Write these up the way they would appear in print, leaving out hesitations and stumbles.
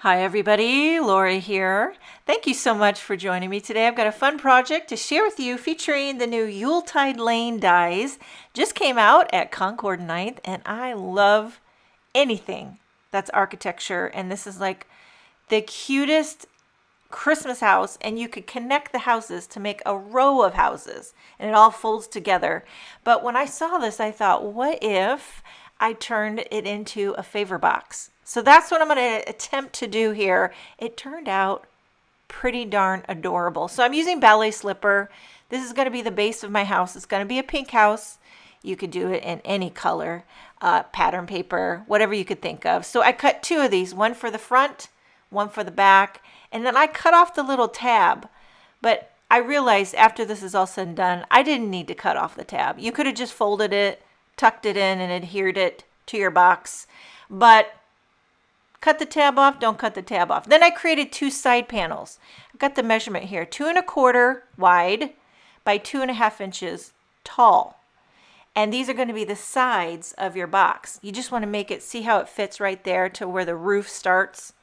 Hi everybody, Lori here. Thank you so much for joining me today. I've got a fun project to share with you featuring the new Yuletide Lane dies. Just came out at Concord 9th and I love anything that's architecture, and this is like the cutest Christmas house, and you could connect the houses to make a row of houses and it all folds together. But when I saw this, I thought, what if I turned it into a favor box? So that's what I'm going to attempt to do here. It turned out pretty darn adorable. So I'm using Ballet slipper. This is going to be the base of my house. It's going to be a pink house. You could do it in any color, pattern paper, whatever you could think of. So I cut two of these, one for the front, one for the back, and then I cut off the little tab. But I realized after this is all said and done, I didn't need to cut off the tab. You could have just folded it, tucked it in, and adhered it to your box. But cut the tab off, don't cut the tab off. Then I created two side panels. I've got the measurement here, 2 1/4 wide by 2 1/2 inches tall. And these are going to be the sides of your box. You just want to make it, see how it fits right there to where the roof starts.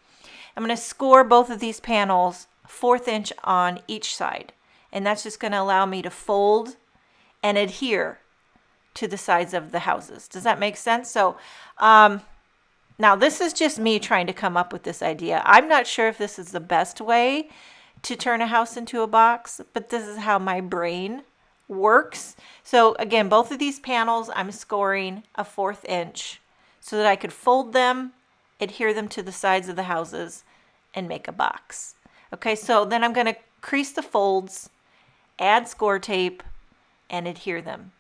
I'm going to score both of these panels 1/4 inch on each side. And that's just going to allow me to fold and adhere to the sides of the houses. Does that make sense? So, now this is just me trying to come up with this idea. I'm not sure if this is the best way to turn a house into a box, but this is how my brain works. So again, both of these panels, I'm scoring a 1/4 inch so that I could fold them, adhere them to the sides of the houses, and make a box. Okay, so then I'm going to crease the folds, add score tape, and adhere them.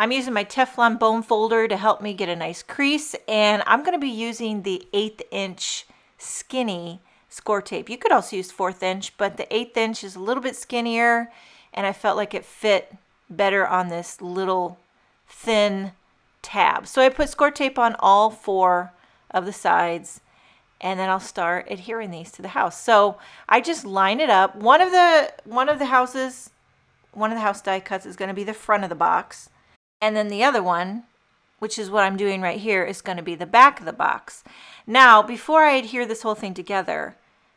I'm using my Teflon bone folder to help me get a nice crease, and I'm going to be using the 1/8 inch skinny score tape. You could also use 1/4 inch, but the 1/8 inch is a little bit skinnier, and I felt like it fit better on this little thin tab. So I put score tape on all 4 of the sides, and then I'll start adhering these to the house. So I just line it up. One of the house die cuts is going to be the front of the box. And then the other one, which is what I'm doing right here, is going to be the back of the box. Now, before I adhere this whole thing together,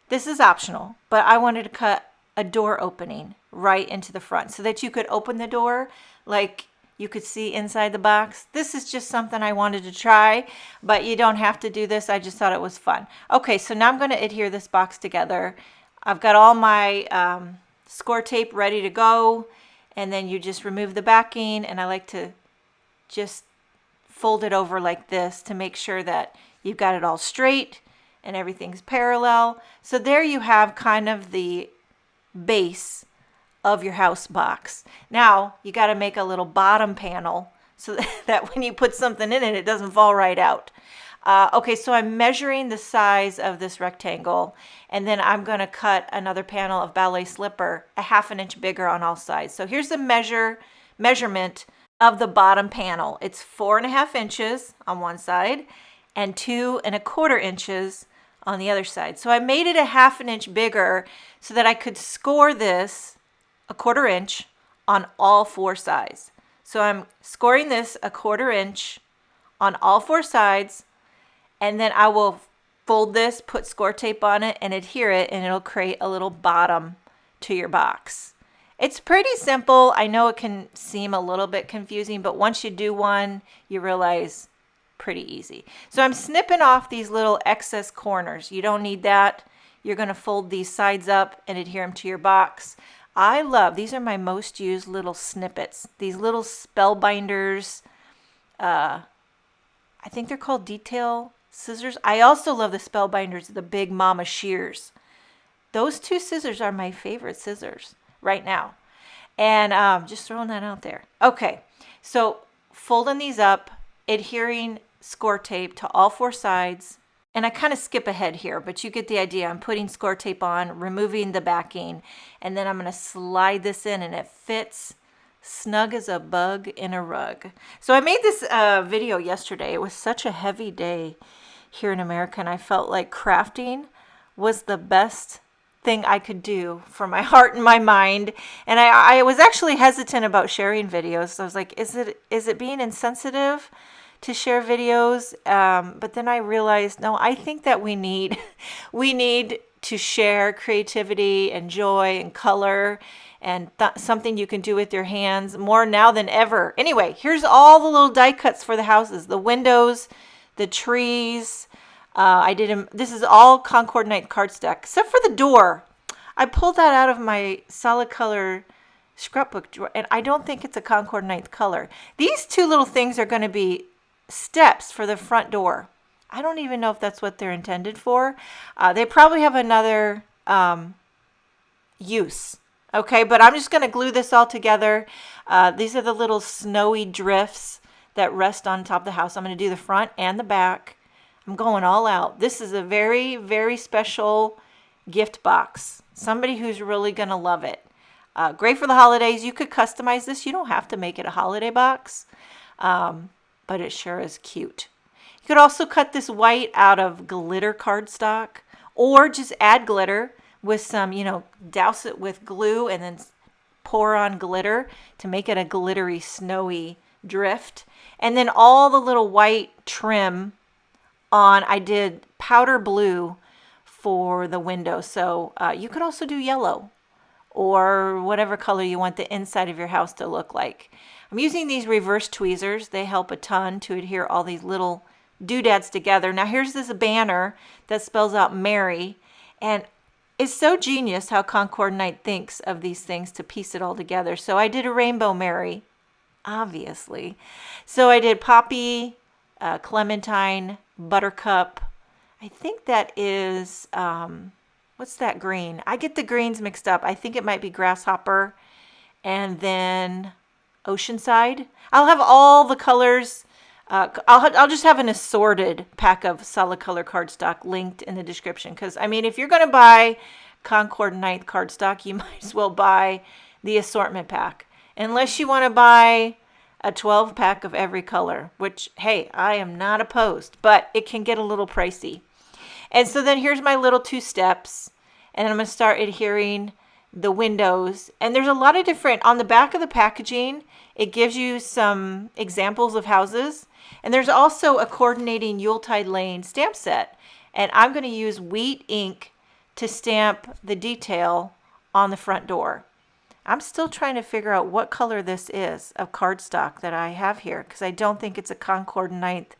this is optional, but I wanted to cut a door opening right into the front so that you could open the door like you could see inside the box. This is just something I wanted to try, but you don't have to do this. I just thought it was fun. Okay, so now I'm going to adhere this box together. I've got all my score tape ready to go. And then you just remove the backing, and I like to just fold it over like this to make sure that you've got it all straight and everything's parallel. So there you have kind of the base of your house box. Now you got to make a little bottom panel so that when you put something in it, it doesn't fall right out. Okay, so I'm measuring the size of this rectangle, and then I'm going to cut another panel of Ballet slipper 1/2 inch bigger on all sides. So here's the measurement of the bottom panel. It's 4 1/2 inches on one side and 2 1/4 inches on the other side. So I made it 1/2 inch bigger so that I could score this 1/4 inch on all 4 sides. So I'm scoring this 1/4 inch on all 4 sides. And then I will fold this, put score tape on it, and adhere it, and it'll create a little bottom to your box. It's pretty simple. I know it can seem a little bit confusing, but once you do one, you realize pretty easy. So I'm snipping off these little excess corners. You don't need that. You're going to fold these sides up and adhere them to your box. I love, these are my most used little snippets. These little spellbinders, I think they're called detail scissors. I also love the spellbinders, the big mama shears. Those 2 scissors are my favorite scissors right now. And just throwing that out there. Okay, so folding these up, adhering score tape to all 4 sides. And I kind of skip ahead here, but you get the idea. I'm putting score tape on, removing the backing, and then I'm going to slide this in, and it fits snug as a bug in a rug. So I made this video yesterday. It was such a heavy day here in America, and I felt like crafting was the best thing I could do for my heart and my mind. And I was actually hesitant about sharing videos. So I was like, is it being insensitive to share videos, but then I realized, no, I think that we need we need to share creativity and joy and color and something you can do with your hands more now than ever. Anyway, here's all the little die cuts for the houses, the windows, the trees. This is all Concord Night cardstock, except for the door. I pulled that out of my solid color scrapbook drawer, and I don't think it's a Concord Ninth color. These two little things are going to be steps for the front door. I don't even know if that's what they're intended for. They probably have another use. Okay, but I'm just going to glue this all together. These are the little snowy drifts that rest on top of the house. I'm going to do the front and the back. I'm going all out. This is a very, very special gift box. Somebody who's really going to love it. Great for the holidays. You could customize this. You don't have to make it a holiday box, but it sure is cute. You could also cut this white out of glitter cardstock, or just add glitter with some, douse it with glue and then pour on glitter to make it a glittery, snowy drift. And then all the little white trim on, I did powder blue for the window. So you could also do yellow or whatever color you want the inside of your house to look like. I'm using these reverse tweezers. They help a ton to adhere all these little doodads together. Now here's this banner that spells out Merry, and it's so genius how Concord Night thinks of these things to piece it all together. So I did a rainbow Merry, obviously. So I did poppy, clementine, buttercup. I think that is, what's that green? I get the greens mixed up. I think it might be grasshopper, and then Oceanside. I'll have all the colors. I'll just have an assorted pack of solid color cardstock linked in the description, because if you're going to buy Concord Night cardstock, you might as well buy the assortment pack, unless you want to buy a 12 pack of every color, which, hey, I am not opposed, but it can get a little pricey. And so then here's my little 2 steps, and I'm going to start adhering the windows. And there's a lot of different, on the back of the packaging, it gives you some examples of houses. And there's also a coordinating Yuletide Lane stamp set. And I'm going to use wheat ink to stamp the detail on the front door. I'm still trying to figure out what color this is of cardstock that I have here, because I don't think it's a Concord Ninth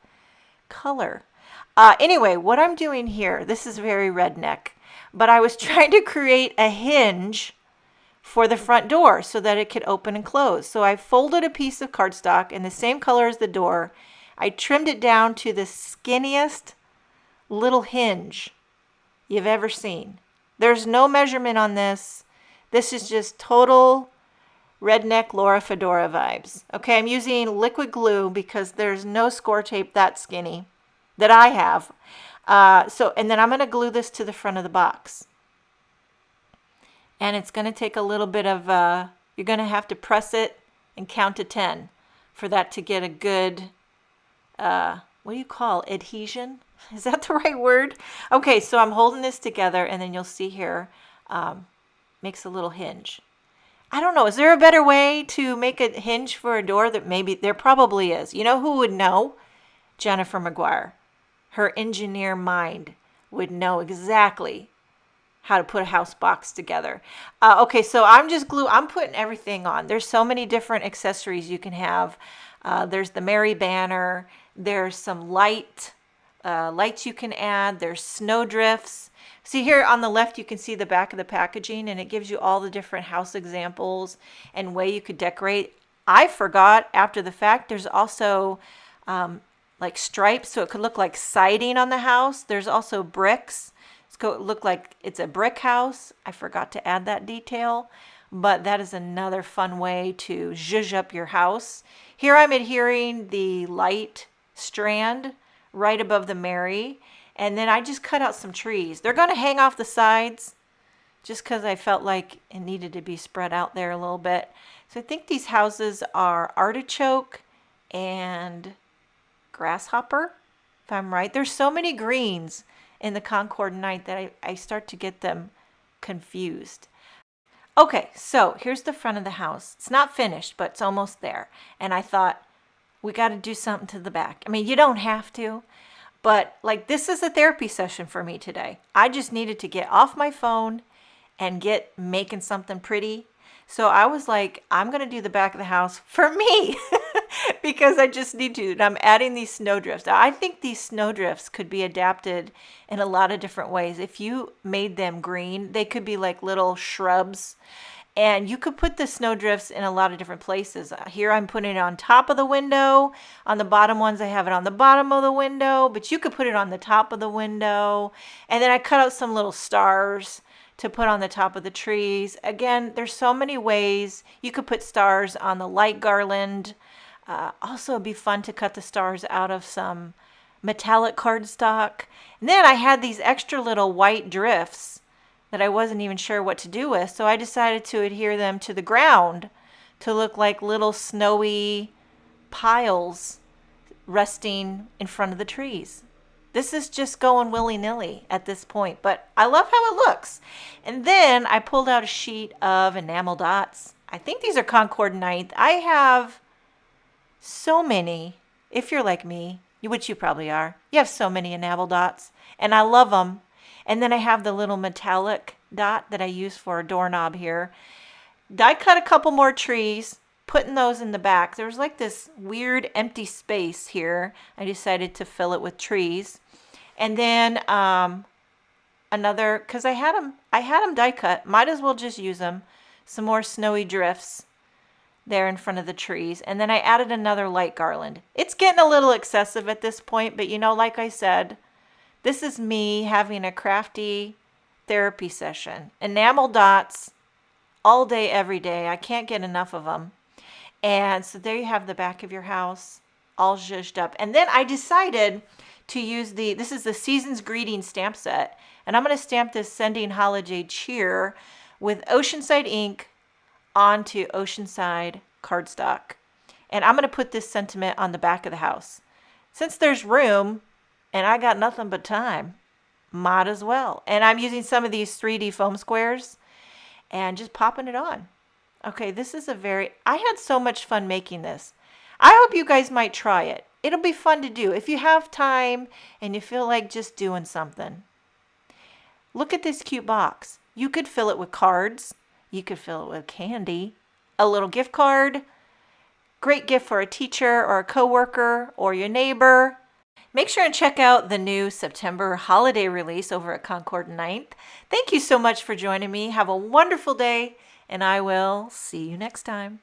color. Anyway, what I'm doing here, this is very redneck, but I was trying to create a hinge for the front door so that it could open and close. So I folded a piece of cardstock in the same color as the door. I trimmed it down to the skinniest little hinge you've ever seen. There's no measurement on this. This is just total redneck Laura Fedora vibes. Okay, I'm using liquid glue because there's no score tape that skinny that I have. And then I'm going to glue this to the front of the box. And it's going to take a little bit of, you're going to have to press it and count to 10 for that to get a good, what do you call adhesion? Is that the right word? Okay, so I'm holding this together, and then you'll see here, makes a little hinge. I don't know, is there a better way to make a hinge for a door? That maybe there probably is. You know who would know? Jennifer McGuire. Her engineer mind would know exactly how to put a house box together. Okay, so I'm putting everything on. There's so many different accessories you can have. There's the Merry banner. There's some lights you can add. There's snow drifts. See here on the left, you can see the back of the packaging, and it gives you all the different house examples and way you could decorate. I forgot after the fact, there's also like stripes, so it could look like siding on the house. There's also bricks. It's going to look like it's a brick house. I forgot to add that detail, but that is another fun way to zhuzh up your house. Here I'm adhering the light strand right above the Merry, and then I just cut out some trees. They're going to hang off the sides just because I felt like it needed to be spread out there a little bit. So I think these houses are artichoke and grasshopper, if I'm right. There's so many greens in the Concord Night that I start to get them confused. Okay, so here's the front of the house. It's not finished, but it's almost there. And I thought, we got to do something to the back. I mean, you don't have to, but like this is a therapy session for me today. I just needed to get off my phone and get making something pretty. So I was like, I'm going to do the back of the house for me because I just need to. And I'm adding these snowdrifts. I think these snowdrifts could be adapted in a lot of different ways. If you made them green, they could be like little shrubs. And you could put the snowdrifts in a lot of different places. Here I'm putting it on top of the window. On the bottom ones, I have it on the bottom of the window. But you could put it on the top of the window. And then I cut out some little stars to put on the top of the trees. Again, there's so many ways. You could put stars on the light garland. Also, it'd be fun to cut the stars out of some metallic cardstock. And then I had these extra little white drifts that I wasn't even sure what to do with. So I decided to adhere them to the ground to look like little snowy piles resting in front of the trees. This is just going willy-nilly at this point, but I love how it looks. And then I pulled out a sheet of enamel dots. I think these are Concord 9th. I have so many, if you're like me, which you probably are, you have so many enamel dots, and I love them. And then I have the little metallic dot that I use for a doorknob here. I cut a couple more trees, putting those in the back. There was like this weird empty space here. I decided to fill it with trees. And then another, because I had them die cut, might as well just use them. Some more snowy drifts there in front of the trees. And then I added another light garland. It's getting a little excessive at this point, but you know, like I said, this is me having a crafty therapy session. Enamel dots all day, every day. I can't get enough of them. And so there you have the back of your house all zhuzhed up. And then I decided to use this is the Season's Greeting stamp set. And I'm going to stamp this Sending Holiday Cheer with Oceanside ink onto Oceanside cardstock. And I'm going to put this sentiment on the back of the house. Since there's room and I got nothing but time, might as well. And I'm using some of these 3D foam squares and just popping it on. Okay, this is I had so much fun making this. I hope you guys might try it. It'll be fun to do if you have time and you feel like just doing something. Look at this cute box. You could fill it with cards. You could fill it with candy, a little gift card. Great gift for a teacher or a coworker or your neighbor. Make sure and check out the new September holiday release over at Concord 9th. Thank you so much for joining me. Have a wonderful day, and I will see you next time.